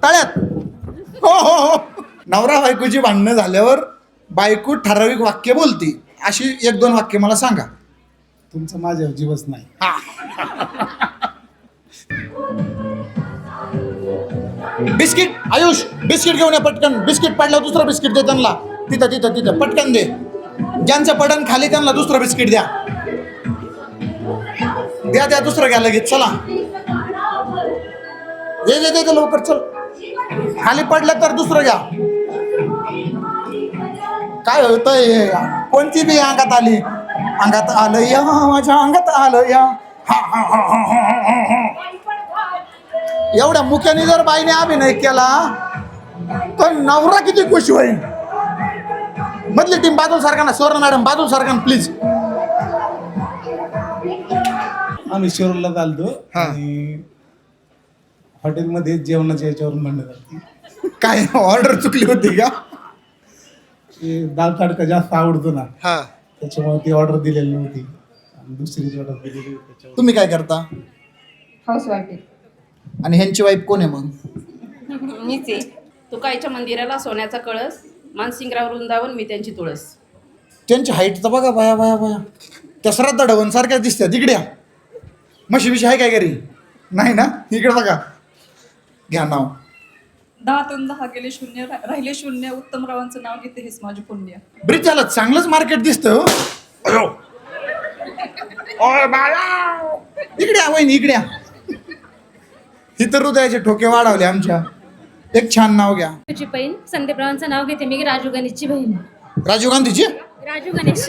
तळ्यात. हो हो हो. नवरा बायकोची भांडणं झाल्यावर बायको ठराविक वाक्य बोलते, अशी 1-2 वाक्य मला सांगा. तुमचं माझ्यावर जीवच नाही. बिस्किट आयुष, बिस्किट घेऊन या पटकन. बिस्किट पडल्यावर दुसरं बिस्किट दे त्यांना. तिथं तिथं तिथं पटकन दे. ज्यांचं पडन खाली त्यांना दुसरं बिस्किट द्या. द्या द्या, दुसरं घ्या लगेच. चला दे दे दे लवकर, चल. खाली पडलं तर दुसरं घ्या. काय होतंय? कोणती बी अंगात आली. अंगात आलं या, माझ्या अंगात आलं या. हा हा हा हा हा हा. एवढ्या मुख्याने जर बाईने अभिनय केला तर नवरा किती खुश होईल. मधली टीम बाजूला सारखा ना, स्वर्ण मॅडम बाजूला सारखा ना प्लीज. आम्ही शिरोळला चालतो आणि हॉटेलमध्ये जेवणाच्या याच्यावरून भांडण झाली. काय ऑर्डर चुकली होती का? ते दाल तडका जास्त आवडतो ना, हा. त्याच्यामुळे ती ऑर्डर दिलेली नव्हती आणि दुसरीची ऑर्डर दिलेली होती त्याच्यावर. तुम्ही काय करता? हाऊसवाईफ आणि ह्यांची वाईफ कोण आहे मग? मीच आहे. तुकाईच्या मंदिराला सोन्याचा कळस, मानसिंगराव वृंदावन, मी त्यांची तुळस. त्यांची हाईट तर बघा, बाया बाया बाया, त्या श्रद्धा ढवण सारख्या दिसत्या. तिकडे म्हशी बिशी आहे काय घरी? नाही ना, इकडे बघा. घ्या नाव. 10तून 10 गेले शून्य, राहिले शून्य. उत्तमरावांचं नाव घेते, हेच माझे पुण्य. ब्रिज झालं, चांगलंच मार्केट दिसतं हो. अयो. ओय बाळा, इकडे या वहिनी, इकडे या. इतर हृदयाचे ठोके वाढवले आमच्या. एक छान नाव घ्या. तुझी बहीण संदीपरावांचं नाव घेते मी, राजू गणेशची बहीण. राजीव गांधीची. राजू गणेश.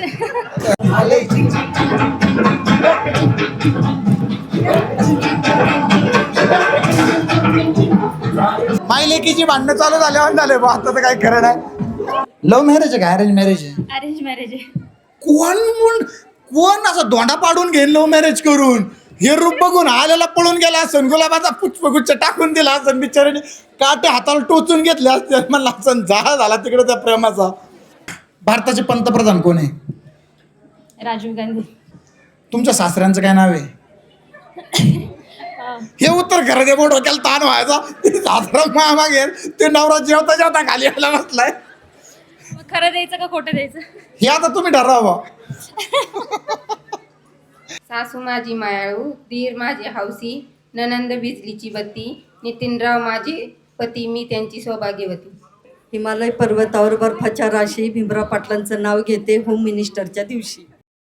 माई लेकीची भांडणं चालू झाले बा. आता तर काय खरं नाही. लव्ह मॅरेज आहे का अरेंज मॅरेज आहे? अरेंज मॅरेज आहे. कोण असं दोंडा पाडून घेईन लव्ह मॅरेज करून? हे रूप बघून आलेला पळून गेला असन, गुलाबाचा पुष्पगुच्छ टाकून दिला असन, बिचाराने काटे हाताला टोचून घेतले असते. म्हणला असन जाळा झाला तिकडे त्या प्रेमाचा. भारताचे पंतप्रधान कोण आहे? राजीव गांधी. तुमच्या सासऱ्यांचं काय नाव आहे? हे उत्तर खरं दे, मोठं डोक्याला ताण व्हायचा. सासरा मागे ते नवरा जेवता जेवता खाली यायला बसलाय. मग खरं द्यायचं का खोटं द्यायचं? हे आता तुम्ही ठरवा. सासू माझी मायाळू, दीर माझे हौसी, ननंद बिजलीची बत्ती, नितीनराव माझे पती, मी त्यांची सौभाग्यवती. हिमालय पर्वतावर बर्फाच्या राशी, भीमराव पाटलांचं नाव घेते होम मिनिस्टरच्या दिवशी.